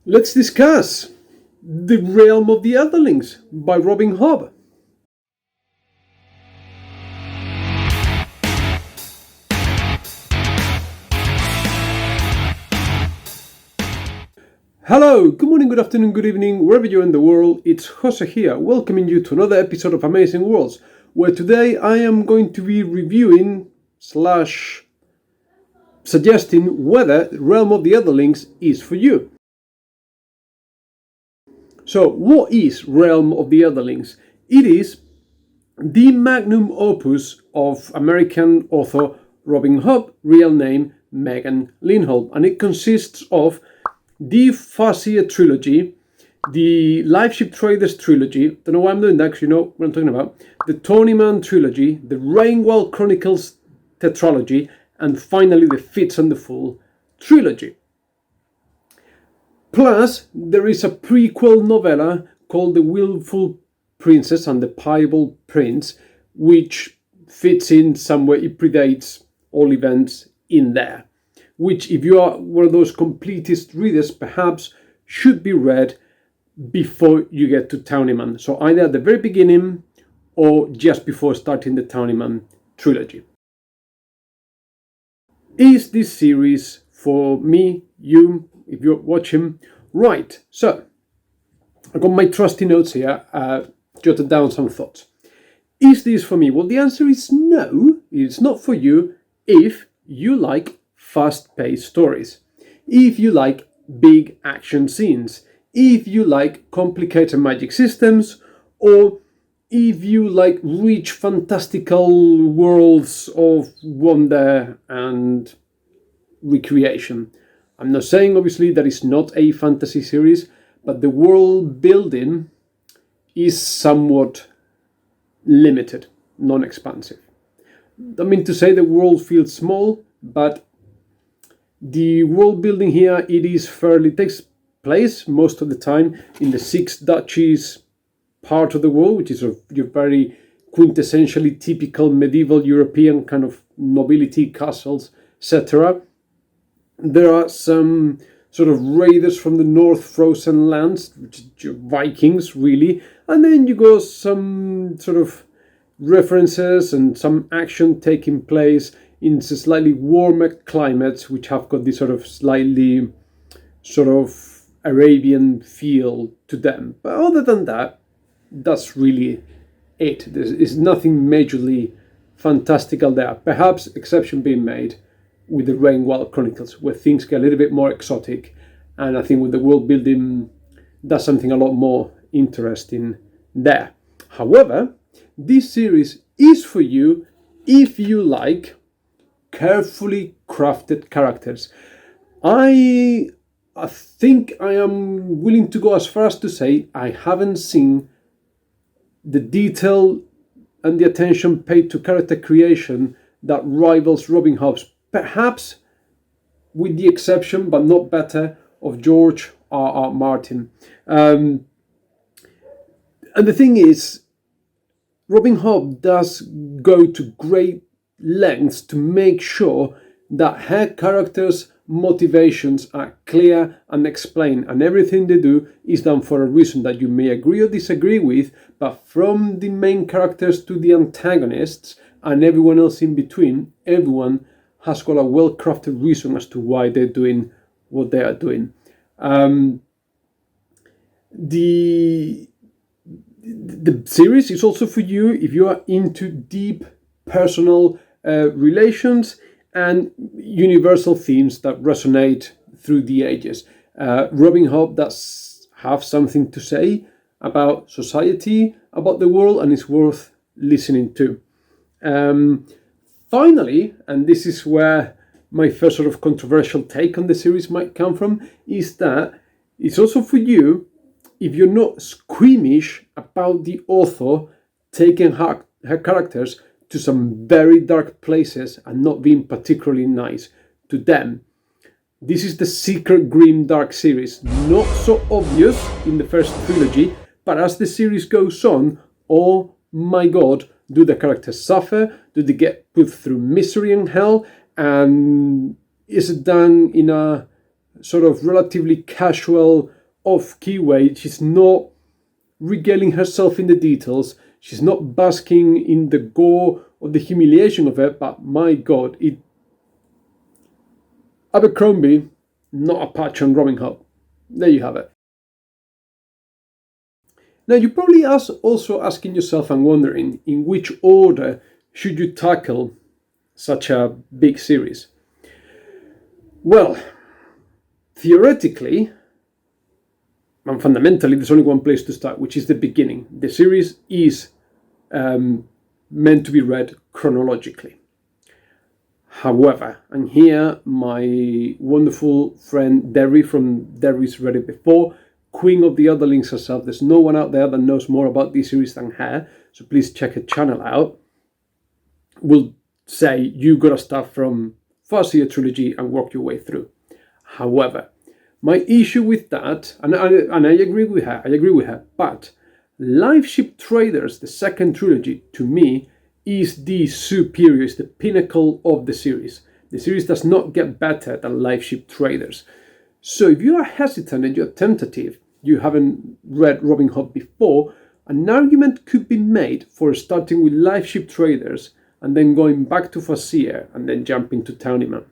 Let's discuss The Realm of the Elderlings by Robin Hobb. Hello, good morning, good afternoon, good evening, wherever you're in the world. It's Jose here, welcoming you to another episode of Amazing Worlds, where today I am going to be reviewing / suggesting whether Realm of the Elderlings is for you. So, what is Realm of the Elderlings? It is the magnum opus of American author Robin Hobb, real name Megan Lindholm, and it consists of the Farseer trilogy, the Lifeship Traders trilogy, don't know why I'm doing that because you know what I'm talking about, the Tawnyman trilogy, the Rainwell Chronicles tetralogy, and finally the Fitz and the Fool trilogy. Plus, there is a prequel novella called The Willful Princess and the Piebald Prince, which fits in somewhere. It predates all events in there, which, if you are one of those completist readers, perhaps should be read before you get to Tawnyman. So either at the very beginning or just before starting the Tawnyman trilogy. Is this series for me, you, if you're watching? Right, so I've got my trusty notes here, jotted down some thoughts. Is this for me? Well, the answer is no, it's not for you if you like fast-paced stories, if you like big action scenes, if you like complicated magic systems, or if you like rich fantastical worlds of wonder and recreation. I'm not saying, obviously, that it's not a fantasy series, but the world building is somewhat limited, non-expansive. I mean to say the world feels small, but the world building here, it takes place most of the time in the Six Duchies part of the world, which is your very quintessentially typical medieval European kind of nobility, castles, etc. There are some sort of raiders from the North Frozen Lands, which is Vikings, really. And then you got some sort of references and some action taking place in slightly warmer climates, which have got this sort of slightly sort of Arabian feel to them. But other than that, that's really it. There's nothing majorly fantastical there. Perhaps exception being made with the Rainwell Chronicles, where things get a little bit more exotic, and I think with the world building does something a lot more interesting there. However, this series is for you if you like carefully crafted characters. I think I am willing to go as far as to say I haven't seen the detail and the attention paid to character creation that rivals Robin Hobb's, perhaps with the exception, but not better, of George R.R. Martin. And the thing is, Robin Hobb does go to great lengths to make sure that her characters' motivations are clear and explained, and everything they do is done for a reason that you may agree or disagree with, but from the main characters to the antagonists and everyone else in between, everyone has got a well-crafted reason as to why they're doing what they are doing. The series is also for you if you are into deep personal relations and universal themes that resonate through the ages. Robin Hobb does have something to say about society, about the world, and it's worth listening to. Finally, and this is where my first sort of controversial take on the series might come from, is that it's also for you if you're not squeamish about the author taking her characters to some very dark places and not being particularly nice to them. This is the Secret Grim Dark series. Not so obvious in the first trilogy, but as the series goes on, oh my god, do the characters suffer? Do they get put through misery and hell? And is it done in a sort of relatively casual off keyway. She's not regaling herself in the details. She's not basking in the gore or the humiliation of it. But my God, Abercrombie, not a patch on Robin Hobb. There you have it. Now, you're probably also asking yourself and wondering in which order should you tackle such a big series. Well, theoretically and fundamentally, there's only one place to start, which is the beginning. The series is meant to be read chronologically. However, and here my wonderful friend Derry from Derry's Read It Before, Queen of the Elderlings herself, there's no one out there that knows more about this series than her, so please check her channel out, will say you gotta start from Farseer trilogy and work your way through. However, my issue with that, and I agree with her, but Live Ship Traders, the second trilogy, to me, is the superior, is the pinnacle of the series. The series does not get better than Live Ship Traders. So if you are hesitant and you're tentative, you haven't read Robin Hobb before, an argument could be made for starting with Live Ship Traders and then going back to Farseer and then jumping to Townyman.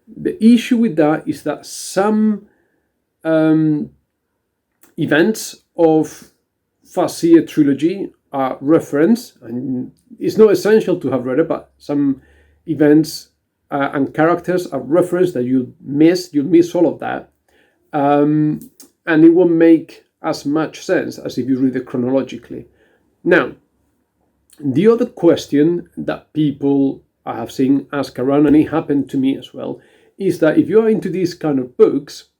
The issue with that is that some events of Farseer trilogy are referenced, and it's not essential to have read it, but some events and characters are referenced that you'll miss all of that, and it won't make as much sense as if you read it chronologically. Now, the other question that people I have seen ask around, and it happened to me as well, is that if you are into these kind of books,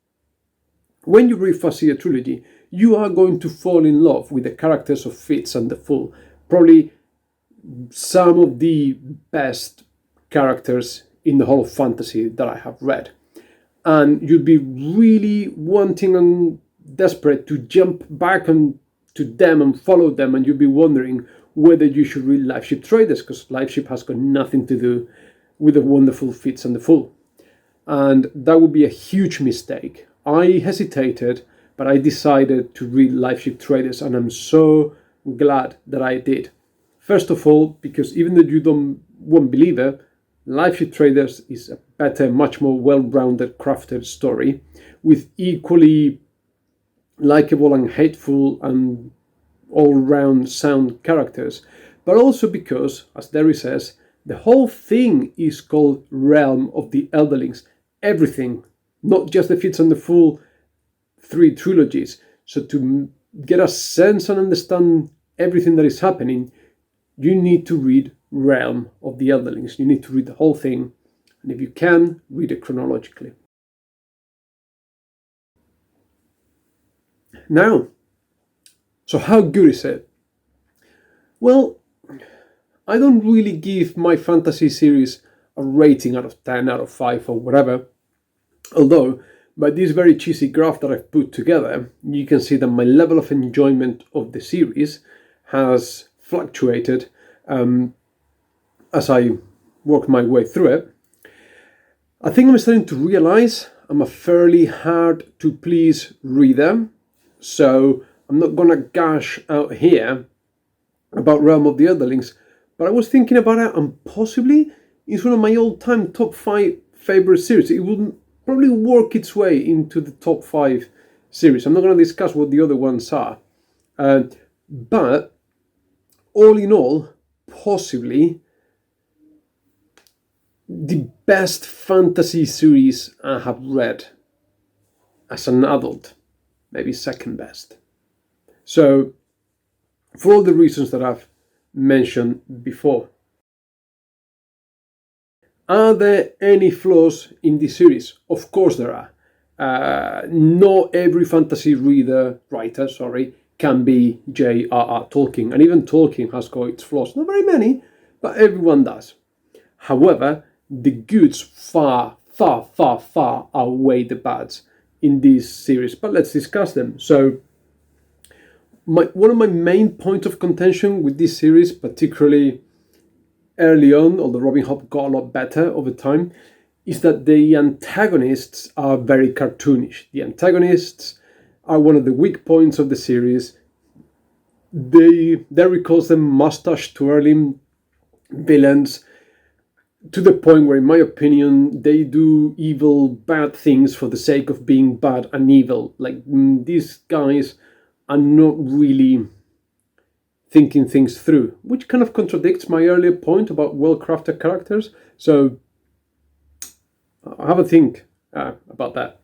when you read Farseer trilogy, you are going to fall in love with the characters of Fitz and the Fool. Probably some of the best characters in the whole of fantasy that I have read. And you'll be really wanting and desperate to jump back to them and follow them, and you'll be wondering whether you should read Live Ship Traders, because Live Ship has got nothing to do with the wonderful Fitz and the Fool. And that would be a huge mistake. I hesitated, but I decided to read Live Ship Traders, and I'm so glad that I did. First of all, because even though you won't believe it, Live Ship Traders is a better, much more well-rounded, crafted story with equally likable and hateful and all-round sound characters. But also because, as Derry says, the whole thing is called Realm of the Elderlings. Everything, not just the Fitz and the Fool 3 trilogies. So to get a sense and understand everything that is happening, you need to read Realm of the Elderlings. You need to read the whole thing, and if you can, read it chronologically. Now, so how good is it? Well, I don't really give my fantasy series a rating out of 10, out of 5 or whatever, although by this very cheesy graph that I've put together, you can see that my level of enjoyment of the series has fluctuated as I work my way through it. I think I'm starting to realize I'm a fairly hard to please reader, so I'm not gonna gush out here about Realm of the Elderlings, but I was thinking about it, and possibly it's one of my all-time top 5 favorite series. It will probably work its way into the top 5 series. I'm not going to discuss what the other ones are, but all in all, possibly the best fantasy series I have read as an adult, maybe second best. So, for all the reasons that I've mentioned before. Are there any flaws in this series? Of course there are. Not every fantasy writer can be J.R.R. Tolkien, and even Tolkien has got its flaws. Not very many, but everyone does. However, the goods far outweigh the bads in this series. But let's discuss them. So, one of my main points of contention with this series, particularly early on, although Robin Hobb got a lot better over time, is that the antagonists are very cartoonish. The antagonists are one of the weak points of the series. Derry calls them mustache-twirling villains, to the point where, in my opinion, they do evil, bad things for the sake of being bad and evil. Like, these guys are not really thinking things through, which kind of contradicts my earlier point about well-crafted characters. So have a think about that.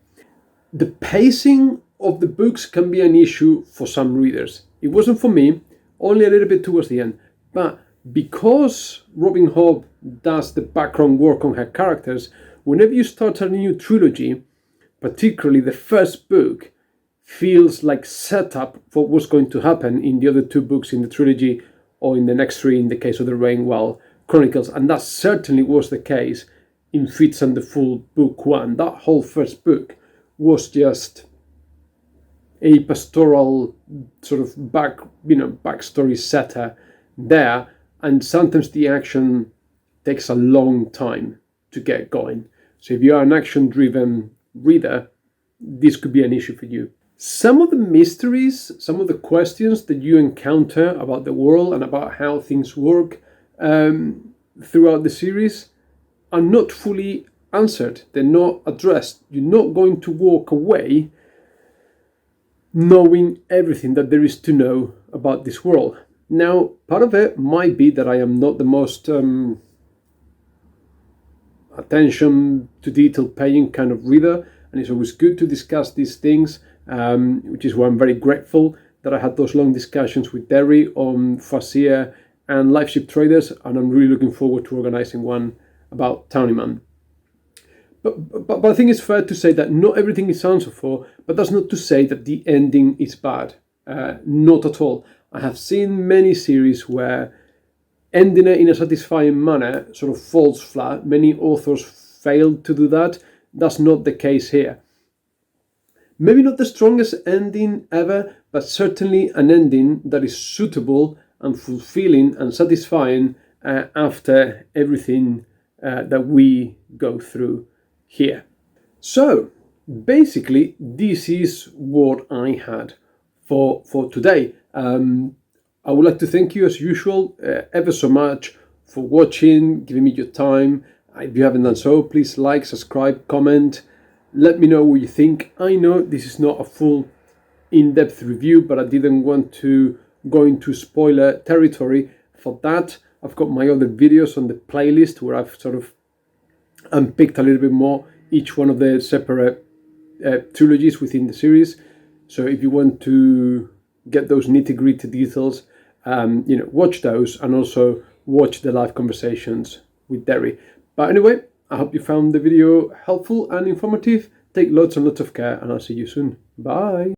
The pacing of the books can be an issue for some readers. It wasn't for me, only a little bit towards the end. But because Robin Hobb does the background work on her characters, whenever you start a new trilogy, particularly the first book, feels like setup for what's going to happen in the other two books in the trilogy, or in the next three in the case of the Rainwell Chronicles. And that certainly was the case in Fitz and the Fool Book 1. That whole first book was just a pastoral sort of backstory setter there, and sometimes the action takes a long time to get going. So if you are an action-driven reader, this could be an issue for you. Some of the mysteries, some of the questions that you encounter about the world and about how things work throughout the series are not fully answered. They're not addressed. You're not going to walk away knowing everything that there is to know about this world. Now, part of it might be that I am not the most attention to detail paying kind of reader, and it's always good to discuss these things, which is why I'm very grateful that I had those long discussions with Derry on Farseer and Lifeship Traders, and I'm really looking forward to organizing one about Townyman. But I think it's fair to say that not everything is answered for, but that's not to say that the ending is bad. Not at all. I have seen many series where ending it in a satisfying manner sort of falls flat. Many authors failed to do that. That's not the case here. Maybe not the strongest ending ever, but certainly an ending that is suitable and fulfilling and satisfying after everything that we go through here. So basically, this is what I had for today. I would like to thank you, as usual, ever so much for watching, giving me your time. If you haven't done so, please like, subscribe, comment. Let me know what you think. I know this is not a full in-depth review, but I didn't want to go into spoiler territory. For that, I've got my other videos on the playlist where I've sort of unpicked a little bit more each one of the separate trilogies within the series. So if you want to get those nitty-gritty details, watch those, and also watch the live conversations with Derry. But anyway, I hope you found the video helpful and informative. Take lots and lots of care, and I'll see you soon. Bye.